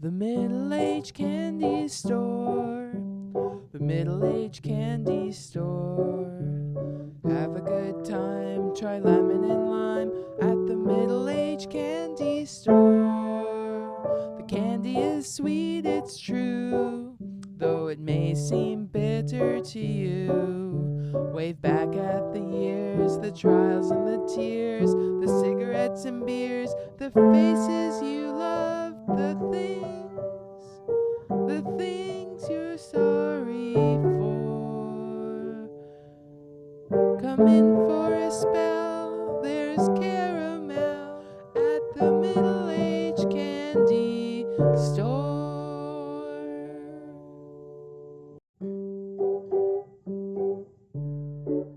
The middle-aged candy store. The middle-aged candy store. Have a good time, try lemon and lime at the middle-aged candy store. The candy is sweet, it's true, though it may seem bitter to you. Wave back at the years, the trials and the tears, the cigarettes and beers, the faces you love, the things you're sorry for. Come in for a spell, there's caramel at the middle-aged candy store.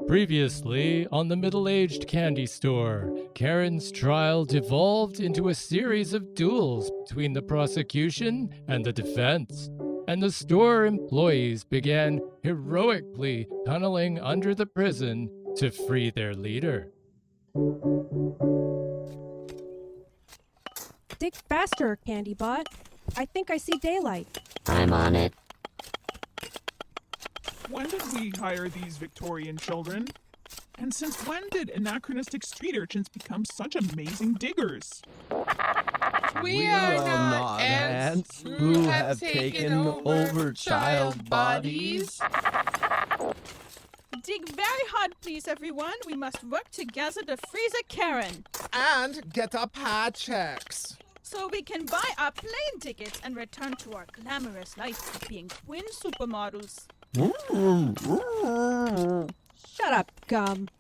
Previously on the Middle-Aged Candy Store, Karen's trial devolved into a series of duels between the prosecution and the defense, and the store employees began heroically tunneling under the prison to free their leader. Dig faster, Candybot. I think I see daylight. I'm on it. When did we hire these Victorian children? And since when did anachronistic street urchins become such amazing diggers? We are not ants who have taken over child bodies. Dig very hard, please, everyone. We must work together to freeze a Karen. And get our paychecks. So we can buy our plane tickets and return to our glamorous life of being twin supermodels. Shut up, Gum.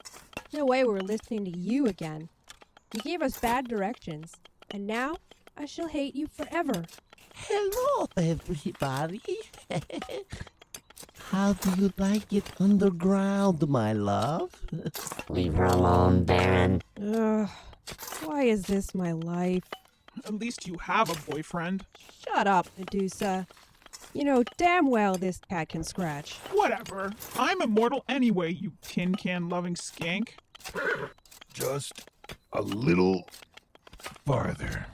No way we're listening to you again. You gave us bad directions, and now I shall hate you forever. Hello, everybody. How do you like it underground, my love? Leave her alone, Baron. Ugh, why is this my life? At least you have a boyfriend. Shut up, Medusa. You know damn well this cat can scratch. Whatever. I'm immortal anyway, you tin can loving skank. Just a little farther.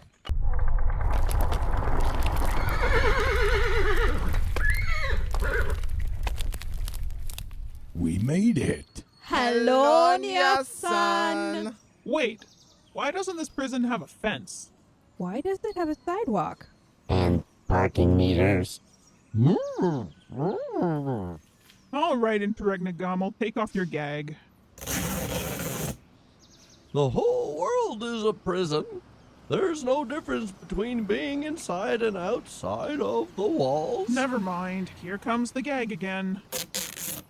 We made it. Hello, Nya-san. Wait, why doesn't this prison have a fence? Why does it have a sidewalk? And parking meters. All right, Interregnagam, take off your gag. The whole world is a prison. There's no difference between being inside and outside of the walls. Never mind. Here comes the gag again.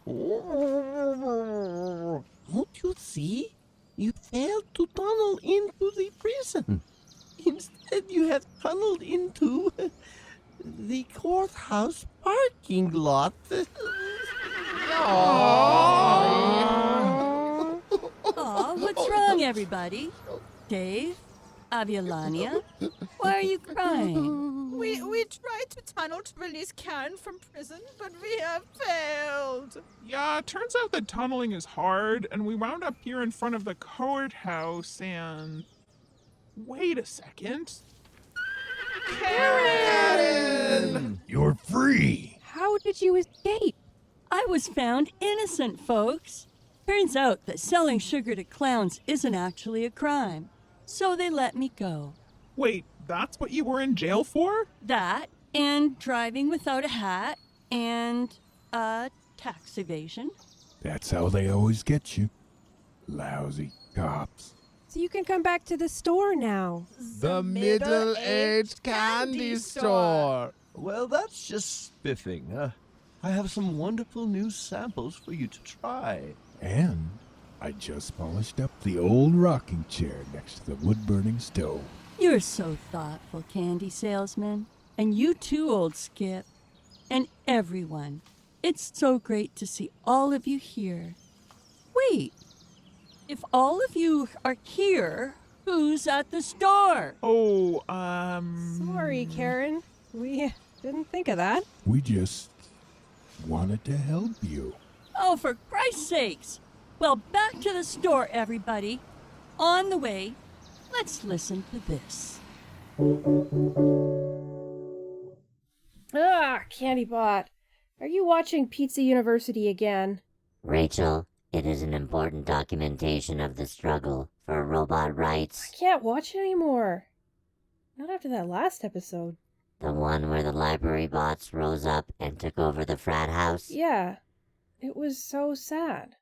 Don't you see? You failed to tunnel into the prison. Instead, you have tunneled into the courthouse parking lot. Aw, what's wrong, everybody? Dave? Avialania? Why are you crying? We tried to tunnel to release Karen from prison, but we have failed. Yeah, it turns out that tunneling is hard, and we wound up here in front of the courthouse, and... Wait a second. Karen! You're free. How did you escape? I was found innocent, folks. Turns out that selling sugar to clowns isn't actually a crime. So they let me go. Wait, that's what you were in jail for? That, and driving without a hat, and, tax evasion. That's how they always get you. Lousy cops. So you can come back to the store now. The Middle-Aged Candy Store. Well, that's just spiffing. I have some wonderful new samples for you to try. And I just polished up the old rocking chair next to the wood-burning stove. You're so thoughtful, candy salesman. And you too, old Skip. And everyone. It's so great to see all of you here. Wait. If all of you are here, who's at the store? Oh, Sorry, Karen. We didn't think of that. We just wanted to help you. Oh, for Christ's sakes! Well, back to the store, everybody. On the way, let's listen to this. Candybot. Are you watching Pizza University again? Rachel, it is an important documentation of the struggle for robot rights. I can't watch it anymore. Not after that last episode. The one where the library bots rose up and took over the frat house? Yeah. It was so sad.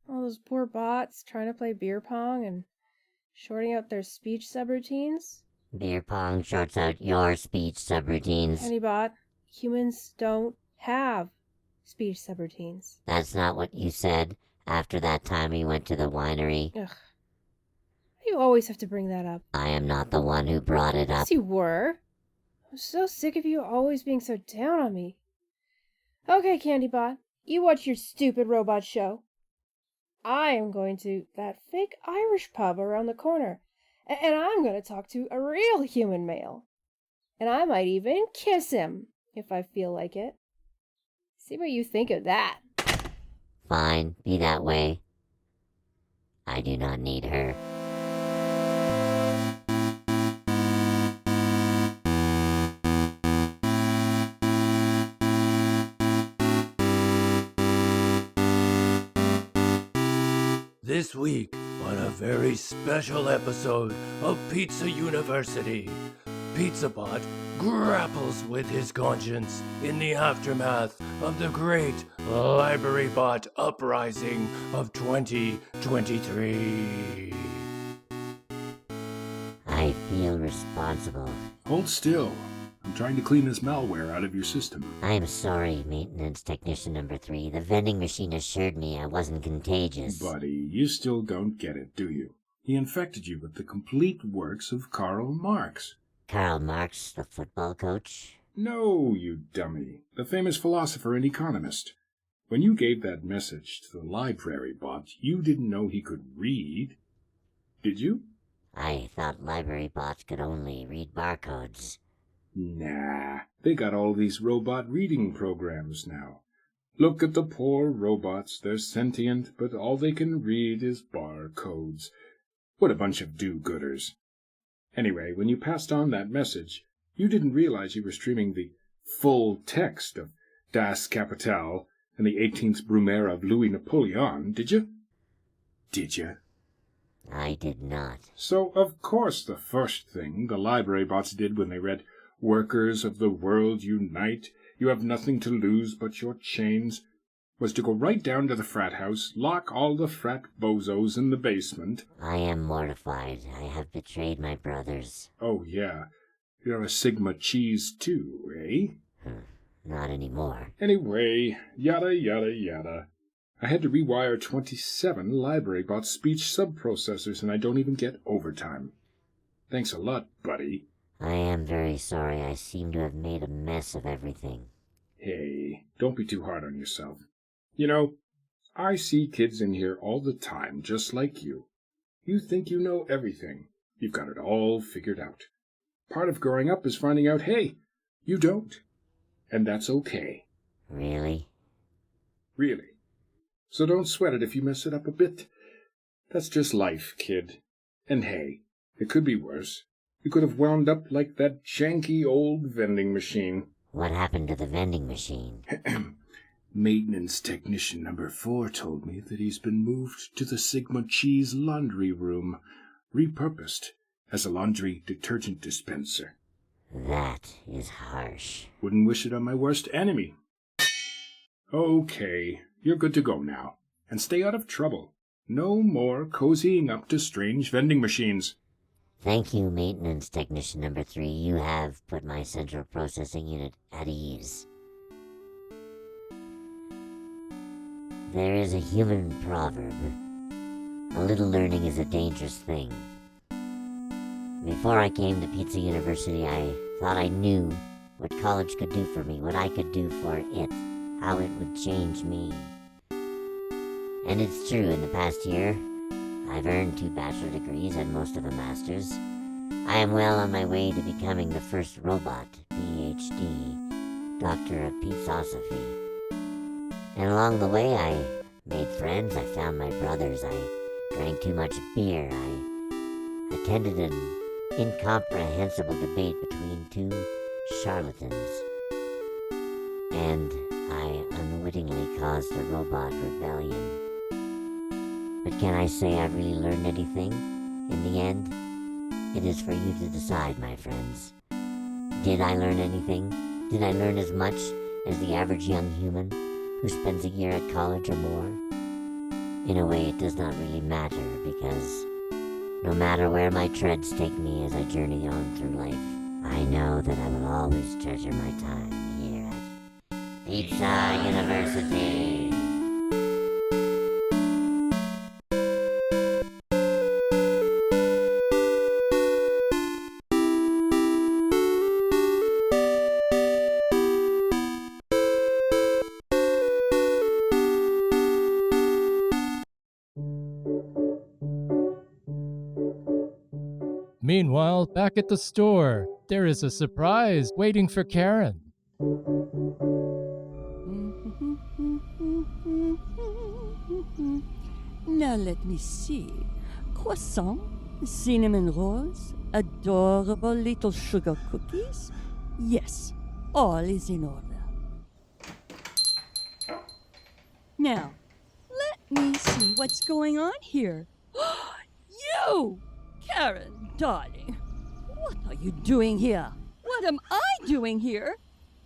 All those poor bots trying to play beer pong and shorting out their speech subroutines. Beer pong shorts out your speech subroutines. Candybot, humans don't have speech subroutines. That's not what you said after that time we went to the winery. Ugh. You always have to bring that up. I am not the one who brought it up. Yes, you were. I'm so sick of you always being so down on me. Okay, Candybot, you watch your stupid robot show. I am going to that fake Irish pub around the corner, and I'm going to talk to a real human male. And I might even kiss him, if I feel like it. See what you think of that. Fine, be that way. I do not need her. This week, on a very special episode of Pizza University, PizzaBot grapples with his conscience in the aftermath of the great Library Bot uprising of 2023. I feel responsible. Hold still. I'm trying to clean this malware out of your system. I'm sorry, Maintenance Technician number 3. The vending machine assured me I wasn't contagious. Buddy, you still don't get it, do you? He infected you with the complete works of Karl Marx. Karl Marx, the football coach? No, you dummy. The famous philosopher and economist. When you gave that message to the library bot, you didn't know he could read. Did you? I thought library bots could only read barcodes. Nah, they got all these robot reading programs now. Look at the poor robots. They're sentient, but all they can read is barcodes. What a bunch of do-gooders. Anyway, when you passed on that message, you didn't realize you were streaming the full text of Das Kapital and the 18th Brumaire of Louis Napoleon, did you? Did you? I did not. So, of course, the first thing the library bots did when they read Workers of the World Unite, you have nothing to lose but your chains, was to go right down to the frat house, lock all the frat bozos in the basement. I am mortified. I have betrayed my brothers. Oh, yeah. You're a Sigma cheese, too, eh? Not anymore. Anyway, yada, yada, yada. I had to rewire 27 library bot speech subprocessors, and I don't even get overtime. Thanks a lot, buddy. I am very sorry. I seem to have made a mess of everything. Hey, don't be too hard on yourself. You know, I see kids in here all the time, just like you. You think you know everything. You've got it all figured out. Part of growing up is finding out, hey, you don't. And that's okay. Really? Really. So don't sweat it if you mess it up a bit. That's just life, kid. And hey, it could be worse. You could have wound up like that janky old vending machine. What happened to the vending machine? Maintenance Technician number 4 told me that he's been moved to the Sigma Cheese laundry room, repurposed as a laundry detergent dispenser. That is harsh. Wouldn't wish it on my worst enemy. Okay, you're good to go now. And stay out of trouble. No more cozying up to strange vending machines. Thank you, Maintenance Technician number 3. You have put my central processing unit at ease. There is a human proverb. A little learning is a dangerous thing. Before I came to Pizza University, I thought I knew what college could do for me, what I could do for it, how it would change me. And it's true, in the past year, I've earned 2 bachelor degrees and most of a master's. I am well on my way to becoming the first robot, PhD, Doctor of Pizzosophy. And along the way, I made friends, I found my brothers, I drank too much beer, I attended an incomprehensible debate between 2 charlatans. and I unwittingly caused a robot rebellion. But can I say I've really learned anything? In the end, it is for you to decide, my friends. Did I learn anything? Did I learn as much as the average young human who spends a year at college or more? In a way, it does not really matter, because no matter where my treads take me as I journey on through life, I know that I will always treasure my time here at Pizza University. Meanwhile, back at the store, there is a surprise waiting for Karen. Now let me see. Croissant, cinnamon rolls, adorable little sugar cookies. Yes, all is in order. Now, let me see what's going on here. You! Karen, darling, what are you doing here? What am I doing here?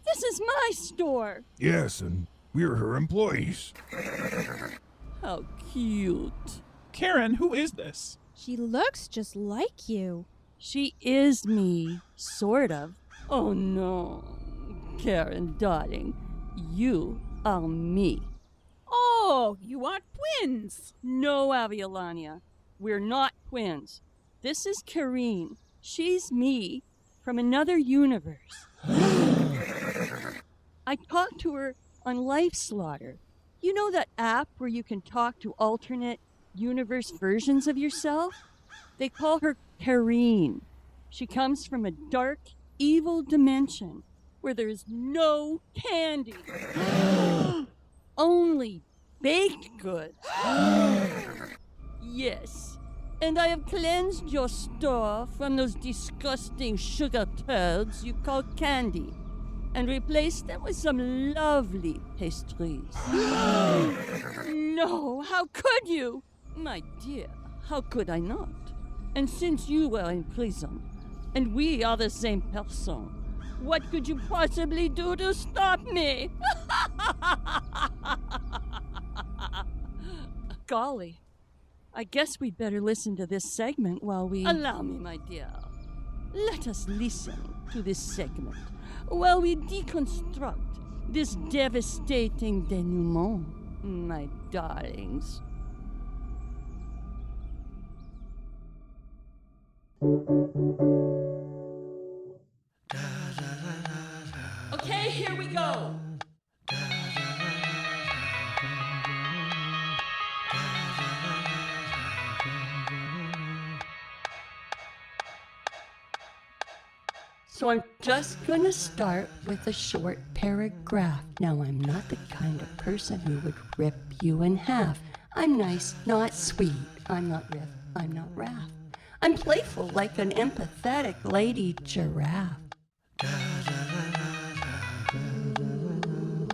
This is my store. Yes, and we're her employees. How cute. Karen, who is this? She looks just like you. She is me, sort of. Oh no, Karen, darling, you are me. Oh, you are twins. No, Aviolania, we're not twins. This is Kareen. She's me from another universe. I talked to her on Life Slaughter. You know that app where you can talk to alternate universe versions of yourself? They call her Kareen. She comes from a dark, evil dimension where there is no candy. Only baked goods. Yes. And I have cleansed your store from those disgusting sugar turds you call candy and replaced them with some lovely pastries. No, how could you? My dear, how could I not? And since you were in prison, and we are the same person, what could you possibly do to stop me? Golly. I guess we'd better listen to this segment while we... Allow me, my dear. Let us listen to this segment while we deconstruct this devastating denouement, my darlings. Okay, here we go. So I'm just going to start with a short paragraph. Now, I'm not the kind of person who would rip you in half. I'm nice, not sweet. I'm not Riff, I'm not Raph. I'm playful like an empathetic lady giraffe.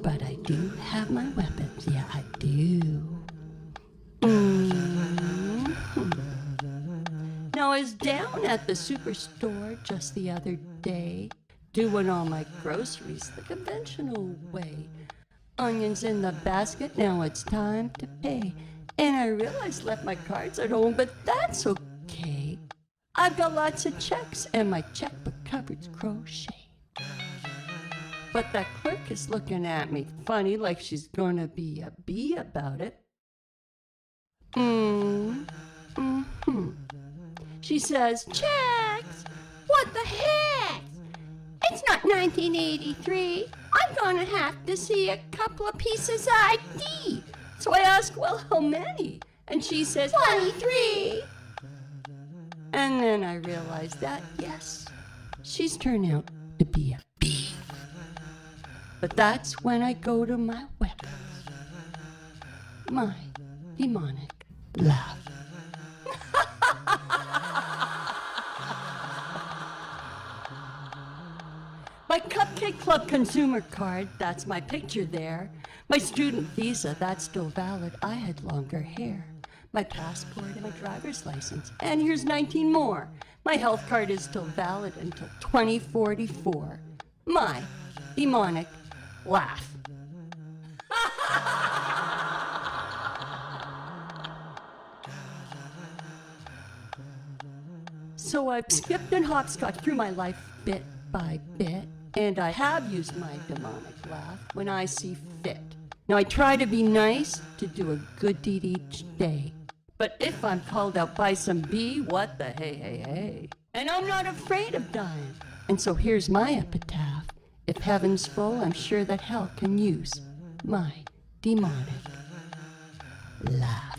But I do have my weapons, yeah, I do. Now, I was down at the superstore just the other day, doing all my groceries the conventional way. Onions in the basket, now it's time to pay. And I realized left my cards at home, but that's okay. I've got lots of checks, and my checkbook covered's crochet. But that clerk is looking at me funny, like she's gonna be a bee about it. She says, checks? What the heck? It's not 1983. I'm gonna have to see a couple of pieces of ID. So I ask, well, how many? And she says, 23. And then I realized that, yes, she's turned out to be a bee. But that's when I go to my weapons. My demonic laugh. By My Cupcake Club consumer card, that's my picture there. My student visa, that's still valid. I had longer hair. My passport and my driver's license. And here's 19 more. My health card is still valid until 2044. My demonic laugh. So I've skipped and hopscotched through my life bit by bit, and I have used my demonic laugh when I see fit. Now I try to be nice, to do a good deed each day. But if I'm called out by some bee, what the hey. And I'm not afraid of dying. And so here's my epitaph. If heaven's full, I'm sure that hell can use my demonic laugh.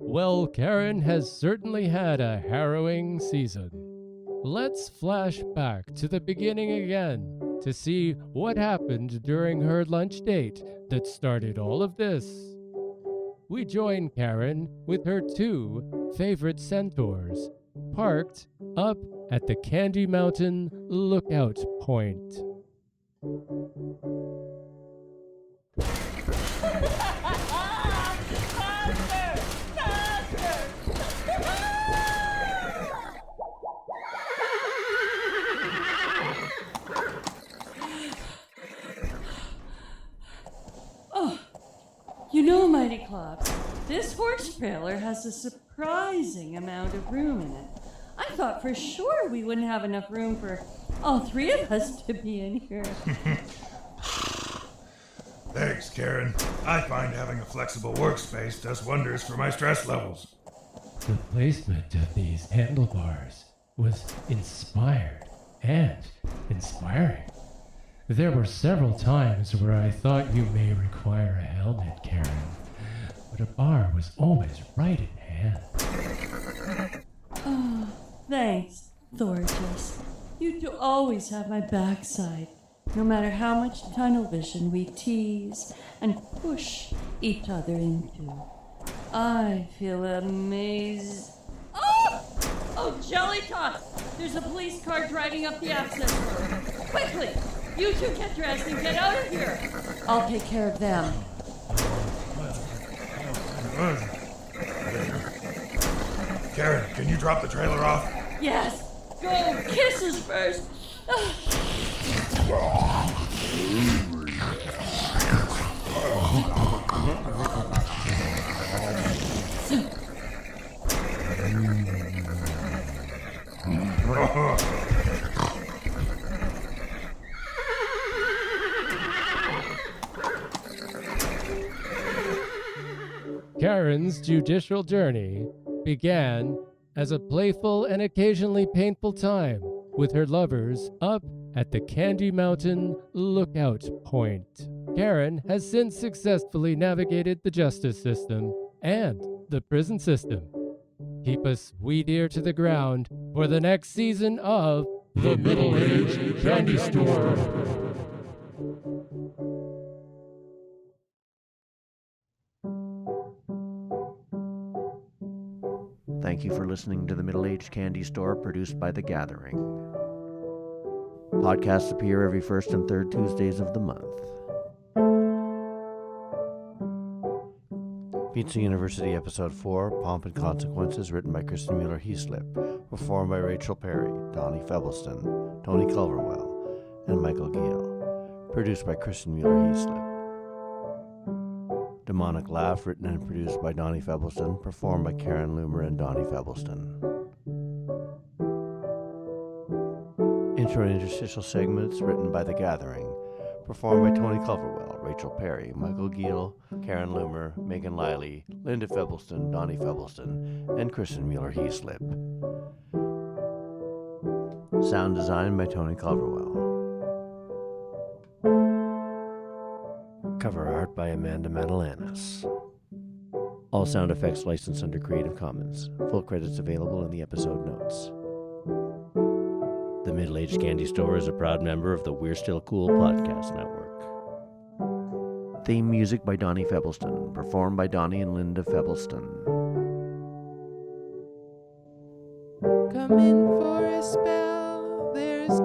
Well, Karen has certainly had a harrowing season. Let's flash back to the beginning again to see what happened during her lunch date that started all of this. We join Karen with her 2 favorite centaurs, parked up at the Candy Mountain lookout point. You know, Mighty Clops, this horse trailer has a surprising amount of room in it. I thought for sure we wouldn't have enough room for all 3 of us to be in here. Thanks, Karen. I find having a flexible workspace does wonders for my stress levels. The placement of these handlebars was inspired and inspiring. There were several times where I thought you may require a helmet, Karen, but a bar was always right in hand. Oh, thanks, Thorges. You 2 always have my backside, no matter how much tunnel vision we tease and push each other into. I feel amazed. Oh, jelly tots! There's a police car driving up the access road. Quickly! You 2 get dressed and get out of here! I'll take care of them. Karen, can you drop the trailer off? Yes! Go! Kisses first! Karen's judicial journey began as a playful and occasionally painful time with her lovers up at the Candy Mountain lookout point. Karen has since successfully navigated the justice system and the prison system. Keep a sweet ear to the ground for the next season of The Middle-Aged Candy Store. Thank you for listening to The Middle-Aged Candy Store, produced by The Gathering. Podcasts appear every first and third Tuesdays of the month. Pizza University Episode 4, Pomp and Consequences, written by Kristin Mueller-Heaslip, performed by Rachel Perry, Donnie Febbleston, Tony Culverwell, and Michael Giel, produced by Kristin Mueller-Heaslip. Demonic Laugh, written and produced by Donnie Febbleston, performed by Karen Loomer and Donnie Febbleston. Intro and interstitial segments written by The Gathering, performed by Tony Culverwell, Rachel Perry, Michael Giel, Karen Loomer, Megan Liley, Linda Febbleston, Donnie Febbleston, and Kristin Mueller-Heaslip. Sound design by Tony Culverwell. Cover art by Amanda Matalanis. All sound effects licensed under Creative Commons. Full credits available in the episode notes. The Middle-Aged Candy Store is a proud member of the We're Still Cool podcast network. Theme music by Donnie Febbleston, performed by Donnie and Linda Febbleston. Come in for a spell, there's